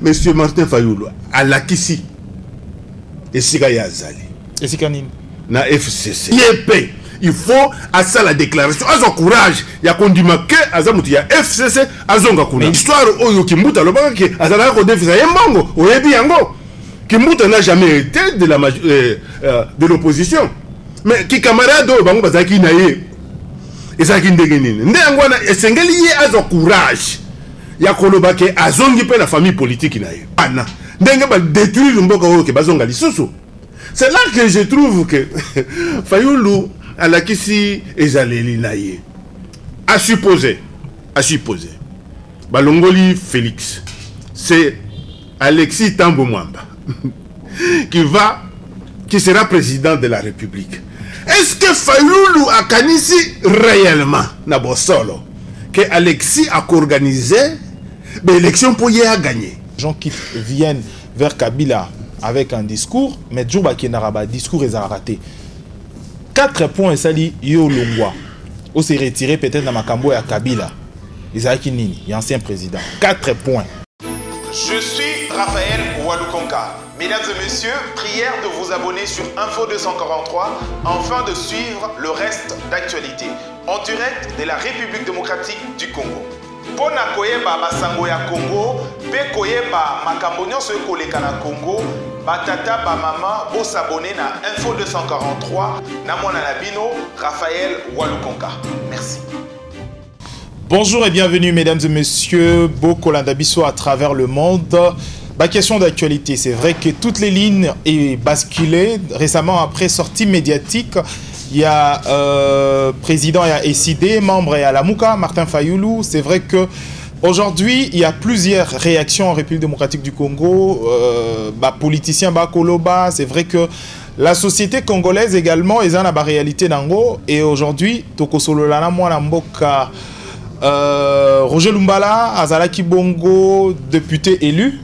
Monsieur Martin Fayulu alakisi esika ya azali esika nini na FCC yep. Il faut à ça la déclaration azo courage ya kondima ke azamuti ya FCC azonga kuna histoire oyo kimbuta lobaka ke azala ko defisa yemongo oyebi yango kimbuta n'a jamais été de la de l'opposition mais ki camarade oyo bango bazaki na ye ezaki ndenge nini ndengo na esengeli ye azo courage ya koloba ke azongi pe la famille politique na ye ana ndenge ba détruire mboka oyo ke bazonga lisusu. C'est là que je trouve que Fayulu alakisi ezaleli na ye à supposer balongoli Félix c'est Alexis Tambo Mwamba qui sera président de la République. Est-ce que Fayulu a kanisi réellement na bosolo que Alexis a organisé l'élection pour y gagner? Gens qui viennent vers Kabila avec un discours, mais Djouba qui n'a pas discours est raté. 4 points sali yo longwa. On s'est retiré peut-être dans Makambo et à Kabila. Isaki Nini, l'ancien président. 4 points. Je suis Raphaël Walukonka. Mesdames et messieurs, prière de vous abonner sur Info 243 afin de suivre le reste d'actualité en direct de la République démocratique du Congo. Pona koyeba basango ya Congo, pe koyeba makambo nyonso ekoleka na Congo, batata ba mama bo s'abonner na Info 243 na mwana na bino Raphaël Walukonka. Merci. Bonjour et bienvenue mesdames et messieurs, Bokolanda Bisso à travers le monde. Ma question d'actualité, c'est vrai que toutes les lignes est basculées récemment après sortie médiatique. Il y a président, il y a SID, membre, il y a la Mouka, Martin Fayulu. C'est vrai que aujourd'hui, il y a plusieurs réactions en République démocratique du Congo. Politiciens, Koloba, c'est vrai que la société congolaise également est dans la réalité d'Ango. Et aujourd'hui, Tokosolola, moi, Mboka, Roger Lumbala, Azalaki Bongo, député élu.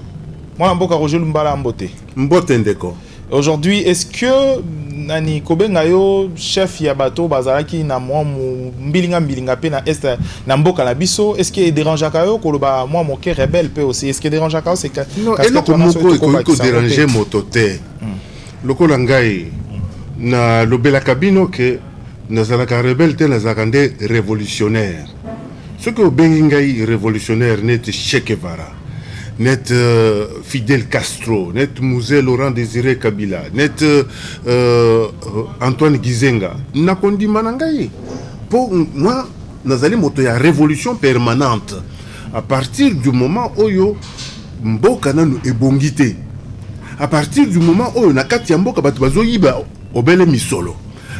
Moi, Mboka, Roger Lumbala, Mbote. Mbote Ndeko. Aujourd'hui, est-ce que Nani Kobengayo, chef Yabato, Bazalaki, na moi, mbilinga pe na est na mboka na biso, est-ce qu'il dérange à Kayo, Koloba, moi, mon cœur rebelle peut aussi, est-ce qu'il dérange à Kayo, c'est que. Non, et donc, il déranger mon toté. Le Kolangai, na l'obela cabino que Nazalaka rebelle, Nazakande révolutionnaire. Ce que Bengingai révolutionnaire n'est Che Guevara. Net Fidel Castro, net Mouzé Laurent Désiré Kabila, net Antoine Gizenga. Nakondi manangai. Pour moi, nazali moto ya révolution permanente. À partir du moment où yo mboka nanu ebongité. À partir du moment où nakati ya mboka batu bazo yiba obele misolo.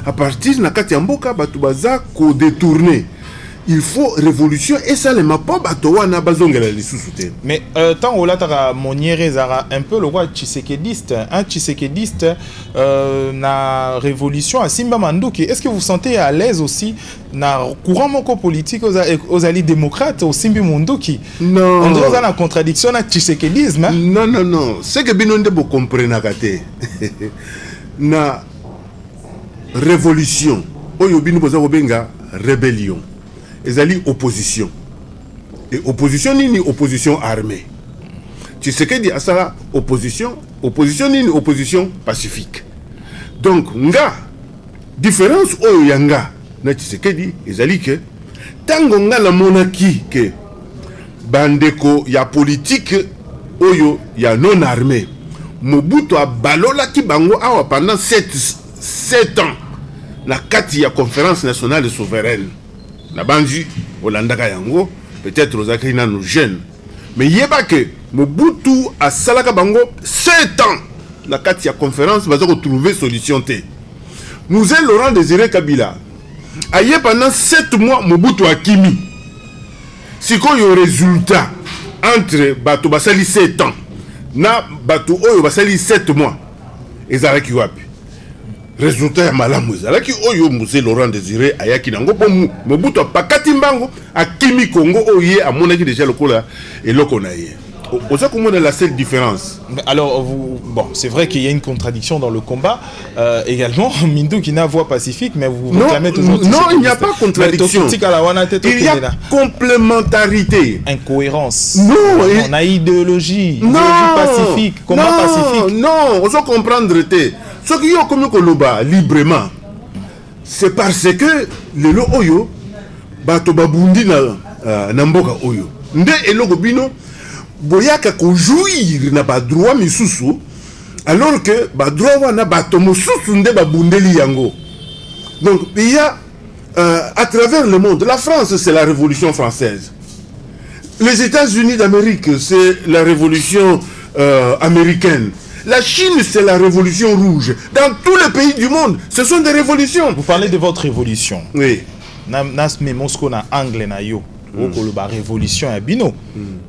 À partir nakati ya mboka batu baza ko détourner. Il faut révolution et ça les mappa batowana bazongela lisusu. Mais tant on l'a tara moniere zara un peu le roi tshisekediste, un tshisekediste na révolution à Simba Manduki. Est-ce que vous vous sentez à l'aise aussi na courant moko politique aux alliés démocrates au Simbi Manduki? Non. On doit dans la contradiction à tshisekedisme. Hein? Non non non, c'est que binonde bo comprendre kate. Na révolution oyo binu boza ko benga rébellion. Ils allaient opposition. Et opposition ni opposition armée. Tu sais que dit à ça opposition ni opposition pacifique. Donc nga différence oyo yanga na tu sais que dit ils allaient que tango nga la monarchie que bandeko ya politique oyo ya non armée. Mobutu a balola ki bango awa pendant 7 ans na kati ya conférence nationale souveraine. Na banji Olandaka yango peut-être aux akrina nous jeunes mais yeba que Mobutu a salaka bango 7 ans na kati ya conférence bazo trouver solution té. Nous est Laurent Désiré Kabila aye pendant 7 mois Mobutu akimi siko yo résultat entre bato basali 7 ans na bato oyo basali 7 mois ezalaki wapi résultat ya malamu ezalaki oyo Mzee Laurent Désiré ayaki nango po Mobutu pakati mbango akimi Congo oye amonaki déjà lokola eloko na ye. Au ça comment la seule différence. Alors, bon, c'est vrai qu'il y a une contradiction dans le combat. Également, Mindou qui n'a voix pacifique, mais vous réclamez toujours... Non, il n'y a pas contradiction. Il y a complémentarité. Incohérence. Non. On a idéologie. Idéologie pacifique. Combat pacifique. Non, on doit comprendre. Ce qui est comme Koloba, librement, c'est parce que le lo oyo, bato babundi na mboka oyo. Nde eloko bino, boyaka ko jouir na ba droit misusu, alors que ba droit wana bato mosusu nde babundeli yango. Donc il y a à travers le monde, la France c'est la Révolution française. Les États-Unis d'Amérique c'est la Révolution américaine. La Chine, c'est la révolution rouge. Dans tous les pays du monde, ce sont des révolutions. Vous parlez de votre révolution. Oui. Nas me Moscou na anglais na yo. La révolution ya bino.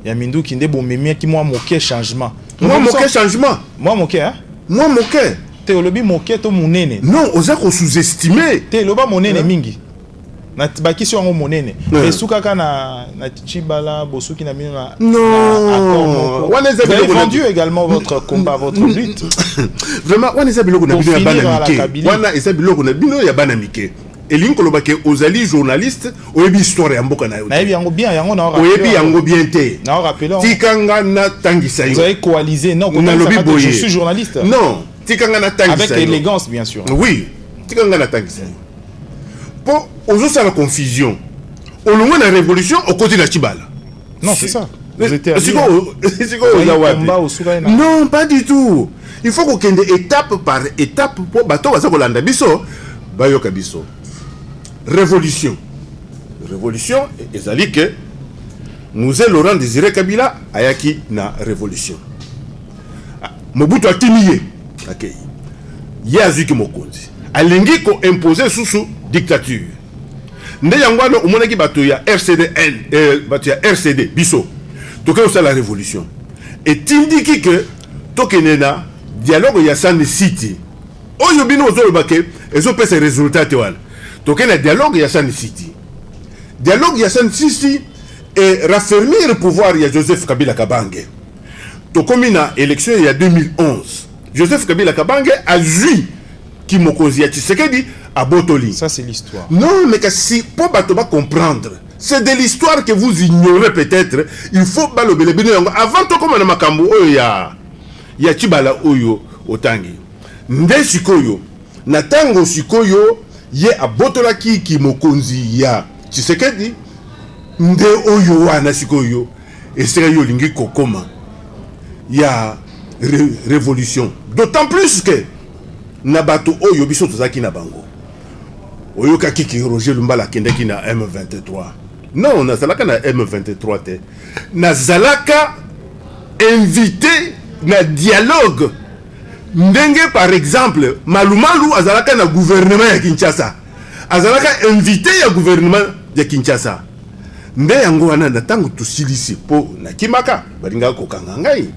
Ya Mindou qui ndebo memia qui moi moqué changement. Moi moqué changement. Moi moqué hein? Moi moqué. Te olobi moqué to monene. Non, oza ko sous-estimer. Te loba monene mingi. Na baki sur ngo monene. Et soukaka na Chibala bosuki na bino na. Non. Vous avez vendu également votre combat, votre lutte. Vraiment, on eza biloko na bino ya banamike. Wana eza biloko na bino ya banamike. Elingi koloba ke ozali journaliste, oyebi histoire ya mboka na yo. Na yebi yango bien, yango na rappelé. Oyebi yango bien te. Na rappelé. Tikanga na tangisa yo. Vous avez coalisé, non, je suis journaliste. Non, tikanga na tangisa yo. Avec élégance bien sûr. Oui, tikanga na tangisa yo. Pour aujourd'hui la confusion. Au long de la révolution, au côté de la Chibala. Non, c'est ça. Vous étiez non, pas du tout. Il faut qu'on ait étape par étape pour bateau à Zakolanda Bisso. Bayoka Bisso. Révolution. Révolution, et ça dit que nous est Laurent Désiré Kabila ayaki na révolution. Mobutu a timié. Ok. Yazuki Mokonzi. Alingi ko imposer sous dictature. Nde yangwano umonaki bato ya RCDN bato ya RCD biso. Toke osa la révolution. Et tindiki que tokenena dialogue ya San City. Oyo bino ozolobake ezo pesa résultat te wana. Toke na dialogue ya San City. Dialogue ya San City et raffermir le pouvoir ya Joseph Kabila Kabange. Tokomi na élection ya 2011. Joseph Kabila Kabange a joui qui Mokonzi ya Tshisekedi à Botoli. Ça c'est l'histoire. Non, mais que si pour Batoba comprendre, c'est de l'histoire que vous ignorez peut-être. Il faut balobele bino yango avant to comme na makambo oyo ya Chibala oyo otangi. Nde sikoyo na tango sikoyo ye abotola ki Mokonzi ya Tshisekedi nde oyo wana sikoyo esera yo lingi kokoma ya révolution. D'autant plus que Nabato oyo biso tozaki na bango. Oyo kaki Roger Lumbala kendeki na M23. Non, na zalaka na M23 te. Na zalaka invité na dialogue. Ndenge par exemple, Malumalu azalaka na gouvernement ya Kinshasa. Azalaka invité ya gouvernement ya Kinshasa. Nde yango wana na tango tusilisi po na Kimaka, balinga kokanga ngai.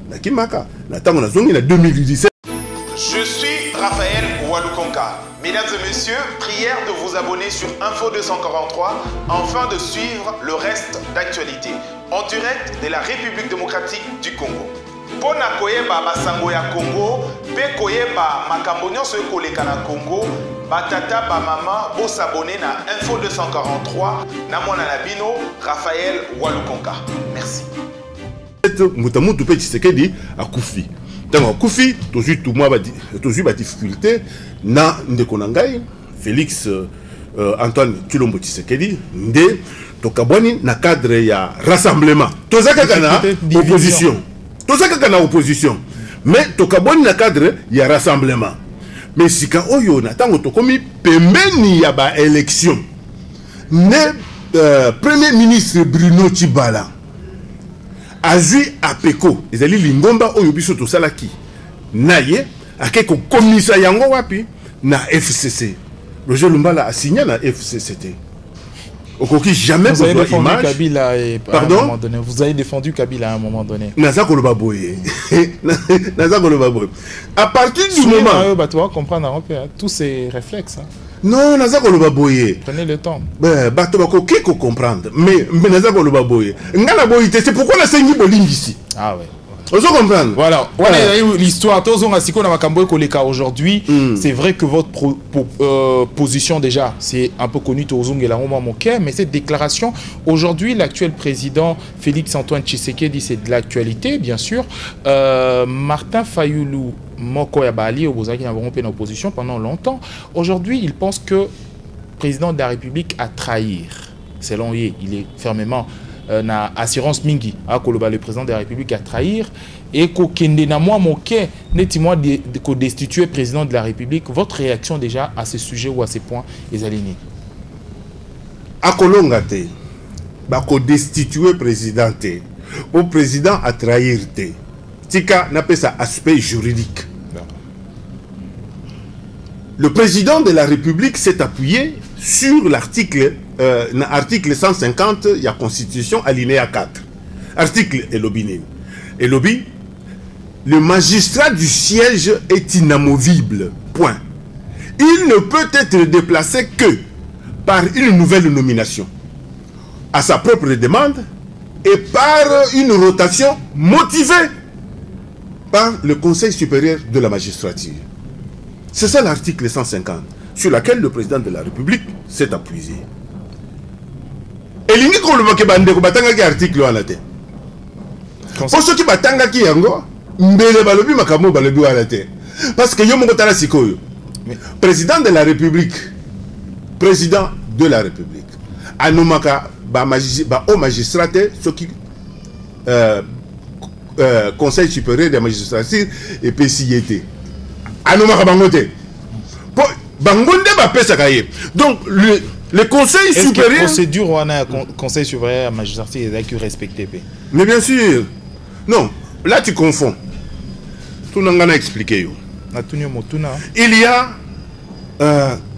Na Kimaka, na tango na zongi na 2017. Je suis Raphaël Walukonka. Mesdames et messieurs, prière de vous abonner sur Info 243 afin de suivre le reste d'actualité en direct de la République démocratique du Congo. Pona koyeba basango ya Congo, pe koyeba makambo nyonso ekoleka na Congo, batata ba mama bo s'abonner na Info 243 na mwana na bino Raphaël Walukonka. Merci. Mutamutu pe Tshisekedi akufi. Tango akufi, tozu ba difficulté na ndeko na ngai Félix Antoine Tshilombo Tshisekedi nde tokabwani na cadre ya rassemblement. Tozaka kana opposition. Tozaka kana opposition. Mais tokabwani na cadre ya rassemblement. Mais sika oyo na tango tokomi pembeni ya ba élection. Ne premier ministre Bruno Tshibala azui apeko ezali lingomba oyo biso to salaki naye akeko komisa yango wapi na FCC. Roger Lumbala a signé na FCCT. Okoki jamais vous avez défendu image. Kabila et pardon? À un moment donné. Vous avez défendu Kabila à un moment donné. Naza koloba boye. Naza koloba boye. À partir du moment bah tu vas comprendre tous ces réflexes. Hein. Non, naza koloba boye. Prenez le temps. Bato bako kiko comprendre. Mais naza koloba boye. Ngana boye c'est pourquoi la sengi bolingi ici. Ah ouais. Vous comprenez? Voilà. L'histoire, aujourd'hui, c'est vrai que votre position déjà, c'est un peu connu, mais cette déclaration, aujourd'hui, l'actuel président Félix-Antoine Tshisekedi, c'est de l'actualité, bien sûr. Martin Fayulu, Moko Yabali, qui n'a pas en opposition pendant longtemps. Aujourd'hui, il pense que le président de la République a trahi. Selon lui, il est fermement na assurance mingi a koloba le président de la République à trahir et ko kende na moi moké netimo de destituer président de la République. Votre réaction déjà à ce sujet ou à ces points les alignés a kolongate ba ko destituer président té au président a trahir té tika n'a pas ça aspect juridique. Le président de la République s'est appuyé sur l'article article 150 il y a Constitution alinéa 4. Article Elobine. Elobi, le magistrat du siège est inamovible. Point. Il ne peut être déplacé que par une nouvelle nomination, à sa propre demande et par une rotation motivée par le Conseil supérieur de la magistrature. C'est ça l'article 150 sur lequel le président de la République s'est appuyé. Et l'ingi ko le bande ko batanga ki article wana te. Pour ceux qui batanga ki yango mbele balobi makamo balobi wana te. Parce que yo moko tala sikoyo. Président de la République, anomaka ba au magistrat ceux qui Conseil supérieur de la magistrature et PCIT. Anomaka bangote. Bangonde ba pesa kaye. Donc le Conseil supérieur... Est-ce que procédure ou un Conseil supérieur à la magistrature est respecté? Mais bien sûr. Non, là tu confonds. Tout le monde a expliqué. Il y a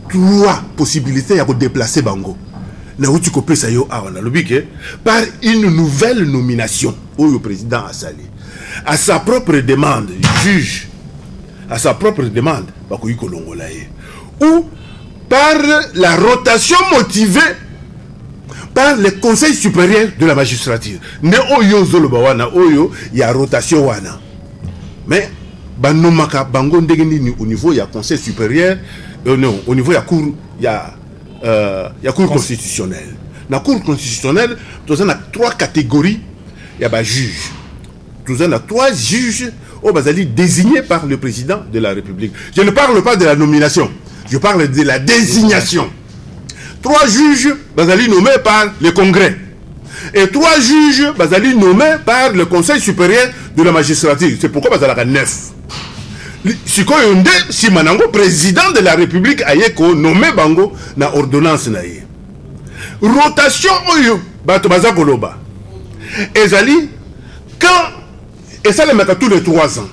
3 possibilités de déplacer Bango. Par une nouvelle nomination où le président a salé. À sa propre demande, juge, à sa propre demande, ou par la rotation motivée par le Conseil supérieur de la magistrature. Ne oyo zoloba wana oyo ya rotation wana. Mais banomaka bango ndengeni au niveau ya Conseil supérieur non, au niveau ya cour ya cour constitutionnelle. La cour constitutionnelle, nous avons 3 catégories ya ba juge. Nous avons 3 juges au Bazali désignés par le président de la République. Je ne parle pas de la nomination. Je parle de la désignation. 3 juges Bazali nommés par le Congrès. Et 3 juges Bazali nommés par le Conseil supérieur de la magistrature. C'est pourquoi Bazalaka 9. Si Manango, président de la République, a nommé Bango na ordonnance na ye. Rotation oyo bato bazakoloba. Ezali quand et ça le met tous les 3 ans.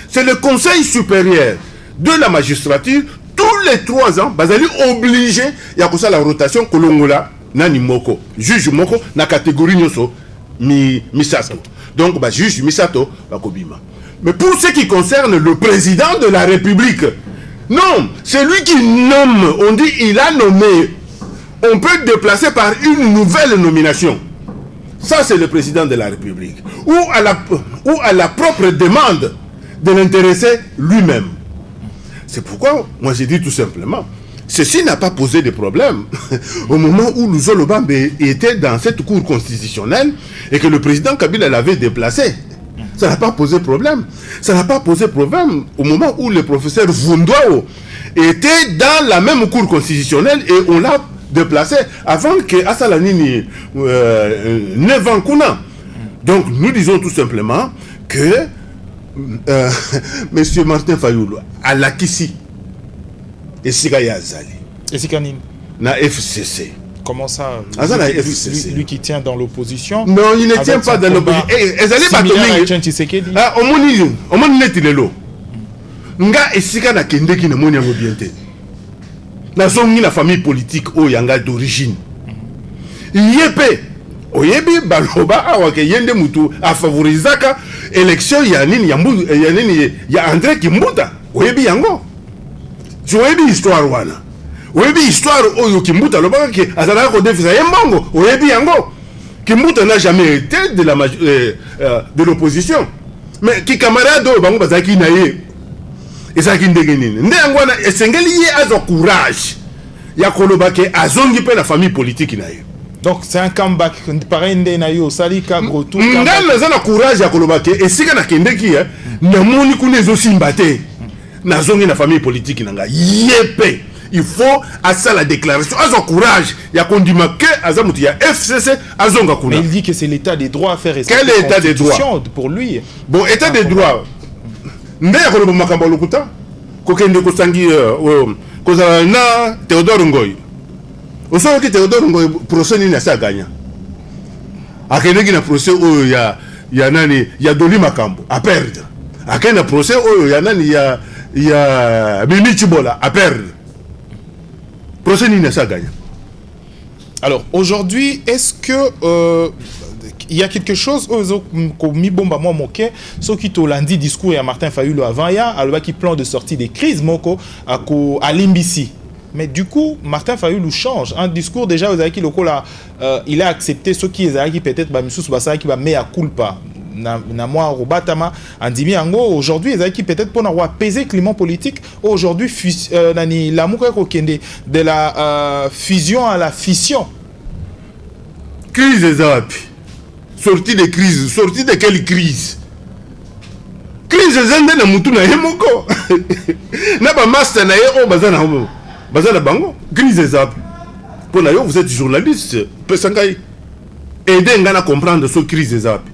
C'est le Conseil supérieur de la magistrature. Tous les 3 ans, Bazali obligé, il y a la rotation Kolongola, Nani Moko, juge Moko, na catégorie Nyoso, Misato. Donc, juge Misato, Bakobima. Mais pour ce qui concerne le président de la République, non, c'est lui qui nomme, on dit il a nommé, on peut déplacer par une nouvelle nomination. Ça, c'est le président de la République. Ou à la propre demande de l'intéressé lui-même. C'est pourquoi, moi j'ai dit tout simplement, ceci n'a pas posé de problème au moment où Luzolo Bambe était dans cette cour constitutionnelle et que le président Kabila l'avait déplacé. Ça n'a pas posé problème. Ça n'a pas posé problème au moment où le professeur Vundwao était dans la même cour constitutionnelle et on l'a déplacé avant que Asalanini Nevankuna. Donc nous disons tout simplement que Monsieur Martin Fayulu à l'Akissi et Sigaya Azali et Sikanine na FCC. Comment ça lui qui tient dans l'opposition? Non, il ne tient pas dans l'opposition. On m'a dit lelo. Nga esika na kendeki na moni yango bien te. Na zongi na famille politique o yanga d'origine. Yepe oyebi baloba awake yende mutu a favorisaka élection ya nini ya André Kimbuta. Oyebi yango. Joyebi histoire wana. oyebi histoire oyo Kimbuta alobaka ke azalaka kodefisa ye mbongo oyebi yango. Kimbuta n'a jamais été de l'opposition. Mais qui camarade oyo bango bazalaki na ye ezalaki ndenge nini nde yango wana esengeli ye azwa courage ya koloba ke azongi mpe na famille politique na ye. Donc c'est un comeback pareil nde na yo salika gros tout. Ngal naza na courage ya koloba ke esika na kendeki namoni kuna ezosimba te nazongi na famille politique na nga yepe. Il faut à ça la déclaration. Azon courage. Il y a qu'on dit que Azamuti, il y a FCC, Azonga Kuna. Mais il dit que c'est l'état des droits à faire respecter. Quel état des droits pour lui? Bon, état des droits. Ndaya ko makamba lokuta. Ko kende ko sangi ko na Théodore Ngoy. Oso ki Théodore Ngoy procès ni na sa gagna. Akende ki na procès o ya nani ya Doli Makambo a perdre. Akende procès o ya nani ya Mimi Chibola a perdre. Alors aujourd'hui, est-ce que il y a quelque chose ce qui t'a lundi discours à Martin Fayulu avant alors qui plan de sortie des crises moko à l'Imbisi. Mais du coup, Martin Fayulu change un discours déjà il a accepté ce qui est peut-être qui va mettre à culpa. Aujourd'hui ils peut-être pour avoir apaiser le climat politique aujourd'hui de la fusion à la fission crise des apes sortie de crise sortie de quelle crise zende na mutu na yemoko na ba master na ye bazana bango crise des apes pour na yo vous êtes journaliste pesangai aider ngana comprendre ce crise des apes.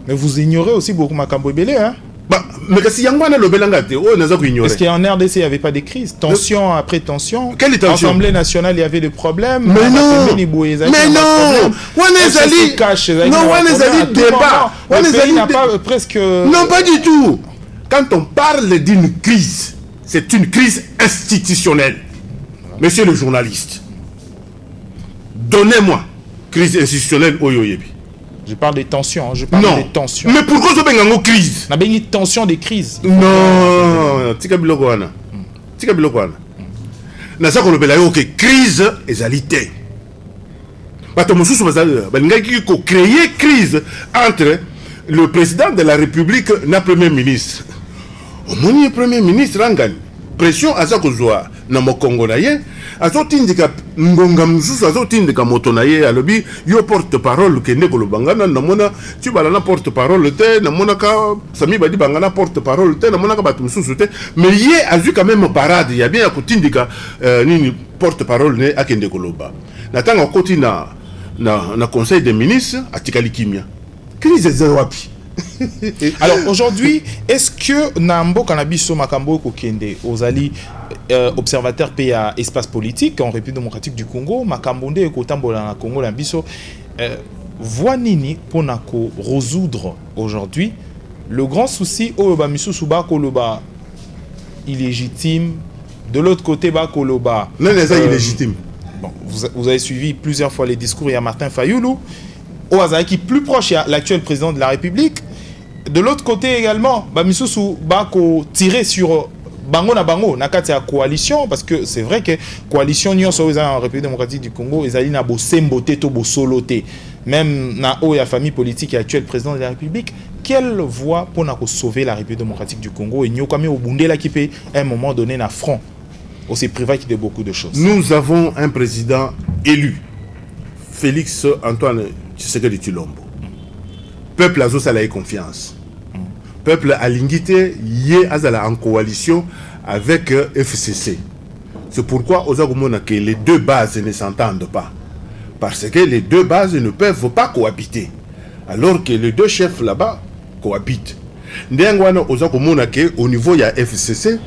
Mais vous ignorez aussi beaucoup Makambo Ebele, hein? Bah, mais si Yangwana le Belangate, oh, n'a pas ignoré. Parce qu'en RDC, il n'y avait pas de crise. Tension après tension. Quelle tension? L'Assemblée nationale, il y avait des problèmes. Mais non! Mais non! On est allé. Non, on est allé débat. On est allé pas presque. Non, pas du tout. Quand on parle d'une crise, c'est une crise institutionnelle. Monsieur le journaliste, donnez-moi crise institutionnelle Oyoyebi. Je parle des tensions, je parle des tensions. Mais pourquoi je parle de crise? On a une tension des crises. Non, tika biloko wana. Tika biloko wana. Na sa ko lobela yo ke crise ezalité. Bato mosusu bazali ko créer crise entre le président de la République et le premier ministre. Au moins le premier ministre angani pression aza kozwa na mokongo na ye azotindika ngonga mususu azotindika moto na ye alobi yo porte parole ke ndeko lobangana namona tu bala na porte parole te namona ka sami badi bangana porte parole te namona ka batu mususu te mais ye azu quand même parade ya bien kotindika nini porte parole ne akende koloba natanga koti na conseil des ministres atikali kimia crise zero wapi. Alors aujourd'hui, est-ce que Nambo Kanabiso Makambo Kokende, Ozali, observateur PA espace politique en République démocratique du Congo, Makambonde et Kotambola na Congo Lambiso, voit Nini pour résoudre aujourd'hui le grand souci au Bamisu Suba Koloba illégitime, de l'autre côté Bakoloba. Non, c'est illégitime. Bon, vous avez suivi plusieurs fois les discours, il y a Martin Fayulu, au Azaï qui est plus proche, il y a l'actuel président de la République. De l'autre côté également, Bamisusu Bako tiré sur Bango na Bango, nakati ya coalition, parce que c'est vrai que coalition Nyon so en République démocratique du Congo, ils allaient na bo semboté to bo soloté. Même na o ya famille politique et actuel président de la République, quelle voie pour sauver la République démocratique du Congo et Nyokame Obundela qui peut à un moment donné na front. On s'est privé de beaucoup de choses. Nous avons un président élu, Félix Antoine Tshisekedi Tshilombo. Peuple a eu confiance. Peuple a l'ingité, yé azala en coalition avec FCC. C'est pourquoi que les deux bases ne s'entendent pas. Parce que les deux bases ne peuvent pas cohabiter. Alors que les deux chefs là-bas cohabitent. Au niveau de FCC,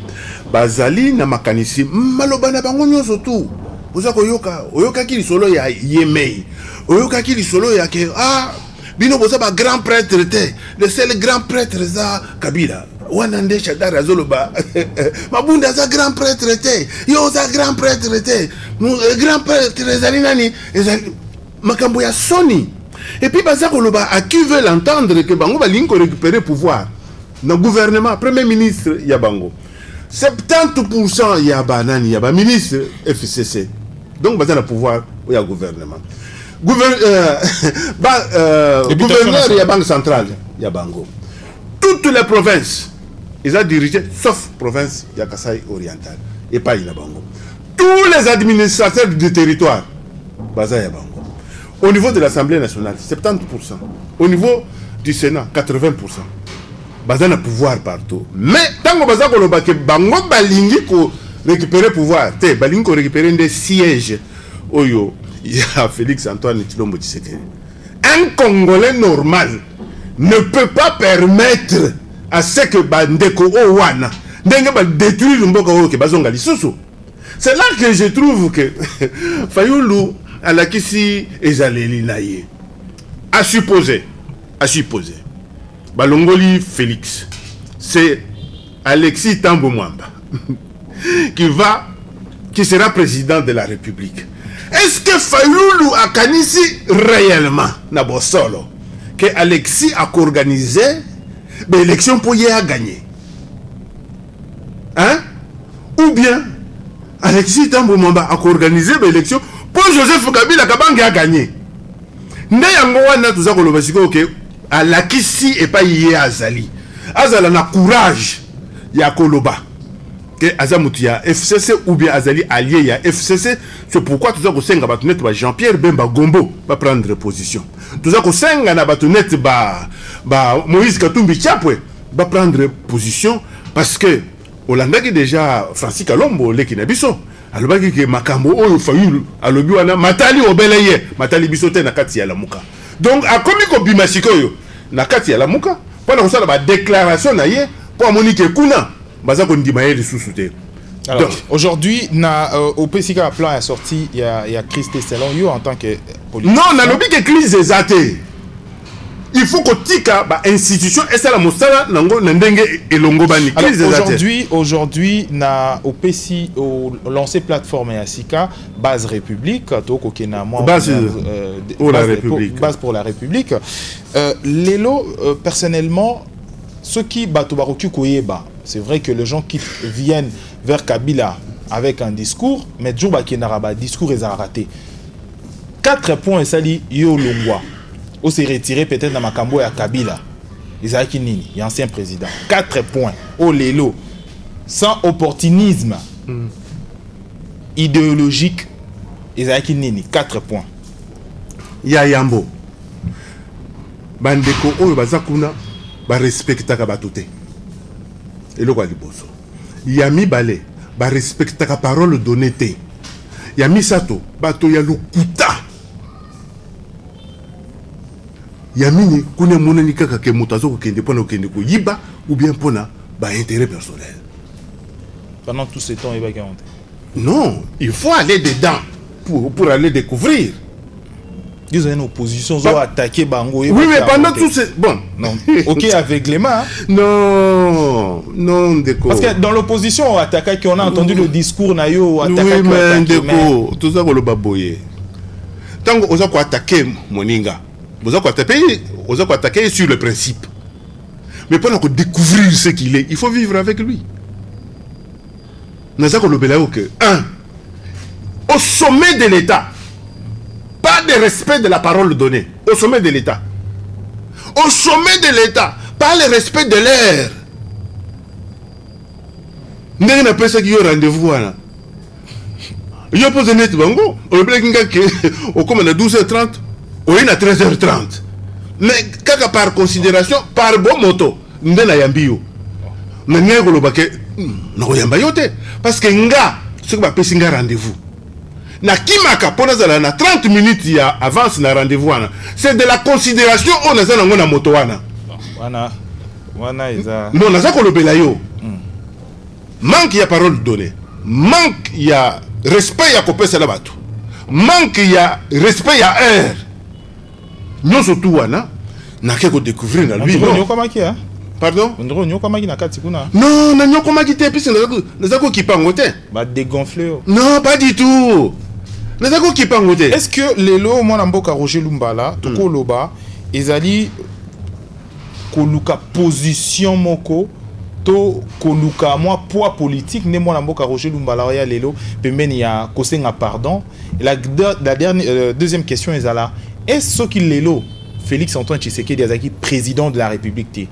bazali na makanisi malobana bango nyoso tu. Oyoka ki solo ya yemei. Oyoka ki solo ya ke bino boza ba grand prêtre te, le seul grand prêtre za Kabila. Wanande Shadara Zoloba. Mabunda za grand prêtre te. Yo za grand prêtre te. Grand prêtre ezali nani? Makambo ya Sony. Et puis baza koloba à qui veut l'entendre que bango ba linko récupérer pouvoir. Dans le gouvernement, premier ministre Yabango. 70% il y a banani, il y a ministre FCC. Donc il y a le pouvoir, il y a le gouvernement. Gouverneur, il y a banque centrale, il y a Bango. Toutes les provinces, ils ont dirigé, sauf province, il y a Kasaï oriental, et pas il y a Bango. Tous les administrateurs du territoire, il y a Bango. Au niveau de l'Assemblée nationale, 70%. Au niveau du Sénat, 80%. Baza na pouvoir partout. Mais tant que baza koloba ke bango balingi ko récupérer pouvoir, te balingi ko récupérer des sièges. Oyo, il y a Félix Antoine Tshilombo Tshisekedi. Un Congolais normal ne peut pas permettre à ce que bandeko owana ndenge ba détruire mboka oyo ke bazonga lisusu. C'est là que je trouve que Fayulu alakisi ezaleli naye. À supposer. Balongoli Félix, c'est Alexis Tambo Mwamba qui sera président de la République. Est-ce que Fayulu a kanisi réellement na bosolo que Alexis a organisé l'élection pour y gagner? Hein? Ou bien Alexis Tambo Mwamba a organisé l'élection pour Joseph Kabila Kabange a gagné? Nde yango wana tuza koloba siko ke alakisi et pas yé azali. Azala na courage ya koloba que azamuti ya FCC ou bien azali allié ya FCC. C'est pourquoi tuza ko senga batunet ba Jean-Pierre Bemba Gombo va prendre position. Tuza ko senga na batunet ba Moïse Katumbi Chapwe va prendre position parce que Olanda qui déjà Francis Kalombo leki na biso alobaki ke makambo oyo Fayulu alobi wana matali obeleye matali bisote na kati ya lamuka. Donc a komi ko bimasikoyo na kati ya lamuka pour na kosala ba déclaration na ye pour monique kuna baza ko ndima ye lisusu te. Alors aujourd'hui au PCK plan a sorti il y a Chris Tesselon yo en tant que politicien. Non, na lobi ke crise ezate. Il faut que tika ba institution et ça la mosala nango ndenge elongo bani. Aujourd'hui au PC au lancé plateforme ya Sika base République to ko kena base pour la République. Lelo personnellement ceux qui bato baroki koyeba, c'est vrai que les gens qui viennent vers Kabila avec un discours mais jour ba kena ba discours est raté. 4 points sali yo longwa. On s'est retiré peut-être dans Makambo et à Kabila. Isaac Nini, l'ancien président. 4 points. Oh Lélo. Sans opportunisme idéologique. Isaac Nini, 4 points. Yambo. Bandeko oyo bazakuna ba respecta ka batute. Elo kwa liboso. Yami bale ba respecta ka parole donnée te. Yami sato bato ya lokuta. Yamini kune monani kaka ke mutazo ko kende pona kende ko yiba ou bien pona ba intérêt personnel. Pendant tout ce temps il va garantir. Non, il faut aller dedans pour aller découvrir. Ils ont une opposition, ils ont attaqué Bango. Oui, mais pendant tout ce... Bon. Non. Ok, aveuglément. Hein? Non, Ndeko. Parce que dans l'opposition, on attaque, on a entendu le discours Nayo. Oui, mais Ndeko, tout ça, on le baboye. Tant qu'on a attaqué Moninga, on a attaqué sur le principe. Mais pendant qu'on découvrir ce qu'il est, il faut vivre avec lui. Nous avons le que, au sommet de l'État, pas de respect de la parole donnée. Au sommet de l'État. Au sommet de l'État, pas le respect de l'air. Nous n'avons pas ça qui est au rendez-vous. Je pose un net bango. On commence à 12h30. On est à 13h30. Mais quand par considération, par bon moto, nous n'avons pas de nous n'avons pas de parce que nous avons un rendez-vous. Na kimaka pona zala na 30 minutes ya avance na rendez-vous wana. C'est de la considération on a zala ngona moto wana. Wana iza. Non, na zako lobela yo. Manque ya parole donnée. Manque ya respect ya kopesa la batu. Manque ya respect ya air. Nous surtout wana na keko découvrir na lui. Non, comment qui hein? Pardon? Non, na kati kuna. Non, na nyoko makite puis na zako kipangote. Ba dégonfler. Non, pas du tout. Est-ce que les lots, moi, Mboka Roger Lumbala, Toko Loba, Ezali, Koluka position Moko, to koluka moi poids politique ne moi mboka Roger Lumbala ya lelo pembeni ya kosenga pardon. Et la dernière deuxième question est là. Est-ce qu'il lelo Félix Antoine Tshisekedi azaki président de la République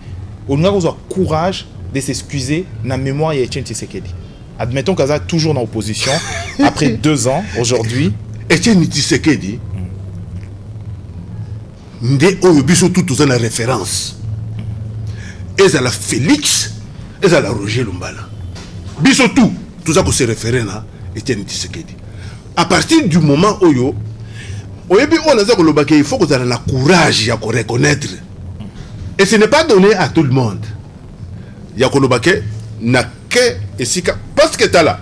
on a besoin courage de s'excuser na mémoire ya Etienne Tshisekedi. Admettons qu'Aza toujours dans l'opposition après 2 ans aujourd'hui. Etienne Tshisekedi ndé oyo biso tout na référence. Ezala Félix, ezala Roger Lumbala. Biso tout ça qu'on se référer na Etienne Tshisekedi. À partir du moment oyo oyebi on a ça ko lobake il faut que ça ait la courage ya ko reconnaître. Et ce n'est pas donné à tout le monde. Ya ko lobake na ke esika parce que t'as là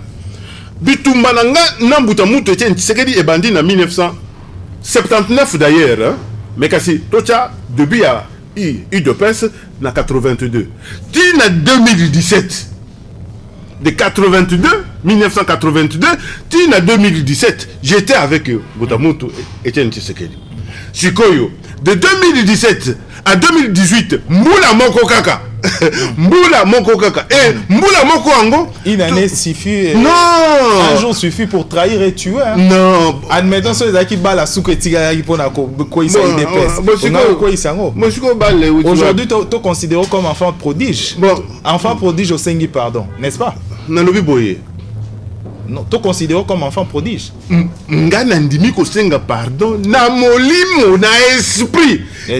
bitumbananga nambuta mutu Etienne Tshisekedi est bandit en 1979 d'ailleurs hein? Mais kasi tocha depuis à UDPS na 82 tina 2017 de 82 1982 tina 2017 j'étais avec Boutamutu Etienne Tshisekedi Sikoyo de 2017 à 2018 Mbula moko kaka Mbula moko kaka et Mbula moko ango une année suffit non un jour suffit pour trahir et tuer hein? Non admettons ceux qui bala souke tiga qui pona ko isa aujourd'hui tu considéré comme enfant prodige bon enfant prodige au sengi pardon n'est-ce pas nalobi boye non tu considéré comme enfant prodige ngana ndimi ko senga pardon na molimo na esprit ya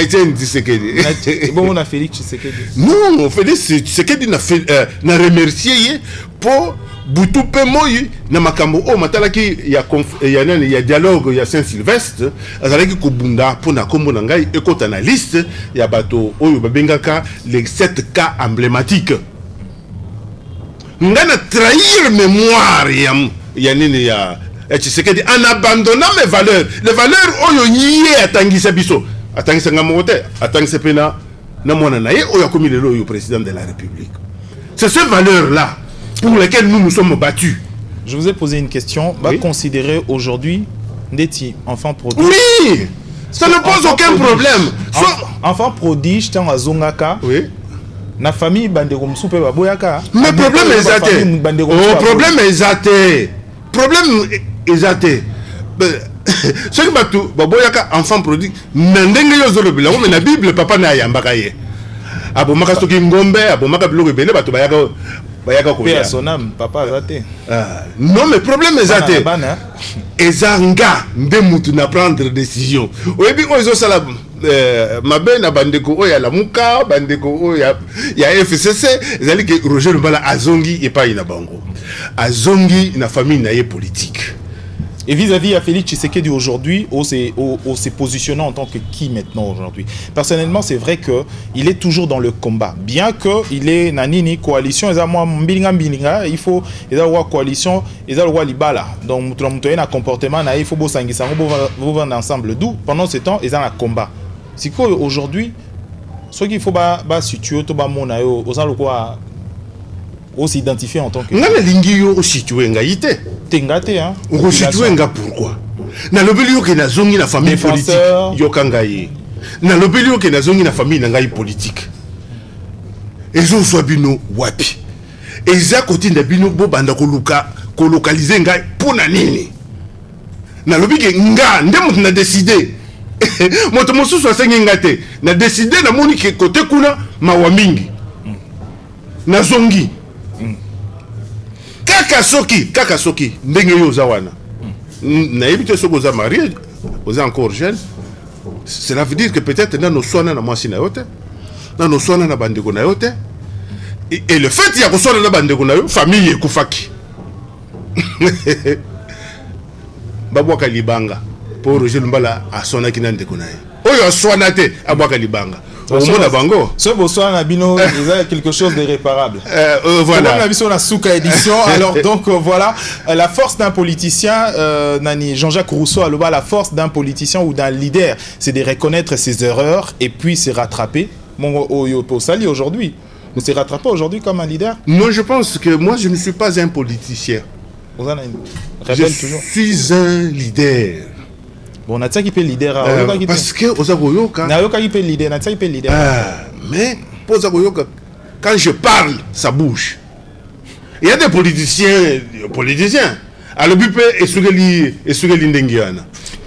Etienne Tshisekedi bon on a Félix Tshisekedi non Félix Tshisekedi na remercier pour butu pe moyi na makambo o matalaki ya dialogue ya Saint-Sylvestre azalaki kobunda pona kombo na ngai ekota na liste ya bato oyo babengaka les 7 cas emblématiques ngana trahir mémoire ya nini ya Tshisekedi en abandonnant mes valeurs les valeurs oyo yie atangisa biso atangisa ngamote atangisa pena na mwana na ye oyo akomi lelo oyo président de la République. C'est ces valeurs là pour lesquelles nous nous sommes battus. Je vous ai posé une question. Va considérer aujourd'hui Ndeti enfant prodige. Oui, ça ne pose aucun problème. Enfant prodige, tant à Zongaka. Oui. Na famille bandeko msupe baboyaka. Mais problème est athée. Oh, problème est athée. Problème est athée. Ce qui batu baboyaka enfant prodigue. Nandenge yo zolo bila. Mais la Bible papa na yambaka ye. Abomaka soki ngombe, abomaka biloko bele batu bayaka. Paix à son âme, papa azate. Non mais problème est athée. Ezanga ndemutu na prendre décision. Oyebi ozo sala mabe na bandeko oya la muka bandeko oya ya FCC ezali ke Roger Lumbala azongi epai na bango. Azongi na famille na ye politique. Et vis-à-vis à Félix Tshisekedi aujourd'hui, on s'est positionné en tant que qui maintenant aujourd'hui? Personnellement, c'est vrai qu'il est toujours dans le combat. Bien qu'il est nanini coalition, il faut avoir coalition, il faut avoir libala. Donc, un comportement, il faut vous vendre ensemble. D'où, pendant ce temps, ils ont un combat. C'est quoi aujourd'hui? Ce qu'il faut situer, on s'identifier en tant que... Nga lingi yo situé nga yité. Tengate hein. On situé nga pourquoi? Na lobeli yo ke na zongi na famille politique yo kangaye. Na lobeli yo ke na zongi na famille na ngai politique. Ezo so bino wapi? Eza kotinda bino bo banda ko luka ko localiser ngai pona nini? Na lobi ke nga ndemo na décider. Moto mosusu asengi ngate. Na décider na moni ke côté kuna mawa mingi. Na zongi. Kaka soki ndenge yo zawana na éviter ce que vous marié vous êtes encore jeune, cela veut dire que peut-être dans nos soins na mwasi na yote dans nos soins na bandeko na yote et le fait ya ko soina na bandeko na yo famille ekufaki babwaka libanga pour Roger Lumbala asonaki na ndeko na ye oyo aswana te abwaka libanga. Ce bonsoir Nabino, il y a quelque chose d'irréparable. Voilà. Alors donc voilà, la force d'un politicien, Jean-Jacques Rousseau a la force d'un politicien ou d'un leader, c'est de reconnaître ses erreurs et puis se rattraper. Mon Oyoto Sali aujourd'hui, ne se rattrape pas aujourd'hui comme un leader? Non, je pense que moi je ne suis pas un politicien. Je suis un leader. Bon, on a qui peut leader. Parce que Ozagoyoka. Na yoka qui peut leader, na qui peut leader. Mais Ozagoyoka quand je parle, ça bouge. Il y a des politiciens.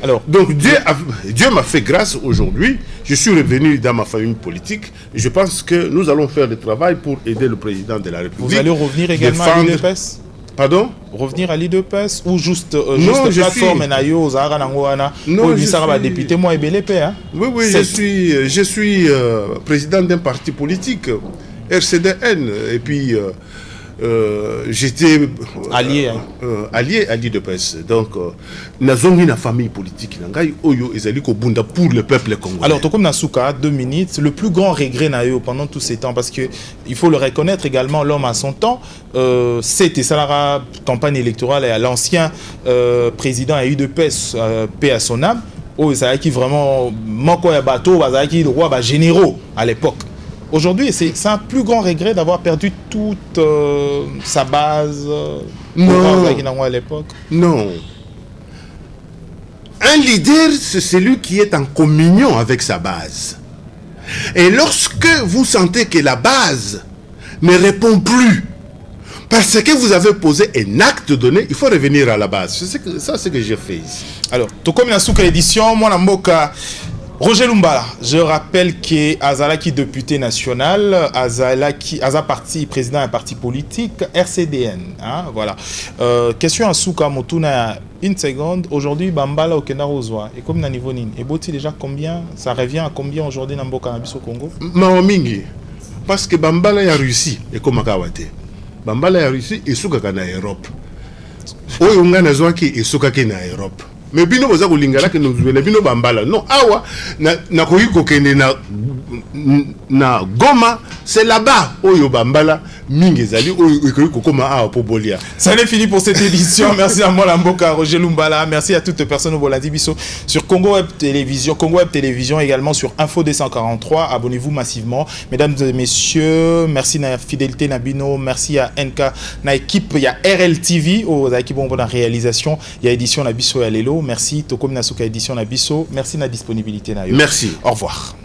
Alors, donc Dieu m'a fait grâce aujourd'hui. Je suis revenu dans ma famille politique. Je pense que nous allons faire le travail pour aider le président de la République. Vous allez revenir également à l'IDPS? Pardon? Revenir à l'IDPS ou juste non, plateforme non, je suis député moi et oui, je suis président d'un parti politique, RCDN, et puis j'étais allié à l'IDPS. Donc nous avons une famille politique pour le peuple congolais. Alors Tokom Nasuka, 2 minutes, le plus grand regret pendant tous ces temps, parce que il faut le reconnaître également, l'homme à son temps, c'était ça campagne électorale et à l'ancien président à l'IDPS, paix à son âme, qui vraiment manque à bateau, qui le roi généraux à l'époque. Aujourd'hui, c'est un plus grand regret d'avoir perdu toute sa base à l'époque. Non. Un leader, c'est celui qui est en communion avec sa base. Et lorsque vous sentez que la base ne répond plus, parce que vous avez posé un acte donné, il faut revenir à la base. C'est ça que j'ai fait ici. Alors, Tokom Nasuka édition, moi, Mboka. Roger Lumbala, je rappelle que Azalaki député national, Azalaki parti président d'un parti politique, RCDN. Hein, voilà. Question à Souka Motuna, une seconde. Aujourd'hui, Bambala au Kenarozwa. Et comme na niveau nin, et Boti déjà combien? Ça revient à combien aujourd'hui dans Mboka au Congo? Maomingi. Parce que Bambala a réussi. Et comme Akawate. Bambala a réussi et Souka na Europe. Oyunga na Zwaki et Souka na Europe. Mais bino boza kolingala que nous bino bambala non awa na koyi kokende na Goma, c'est là-bas oyo bambala mingezali oyo koyi kokoma awa po bolia. Ça n'est fini pour cette édition. Merci à moi Mboka Roger Lumbala, merci à toutes les personnes au Bolandi Bisso sur Congo Web Télévision également sur Info 243. Abonnez-vous massivement mesdames et messieurs, merci na fidélité Nabino, merci à NK na équipe, il y a RL TV aux équipes bon la réalisation, il y a édition na Bisso et Alelo. Merci Tokom Nasuka édition na Bisso, merci na disponibilité na yo. Merci. Au revoir.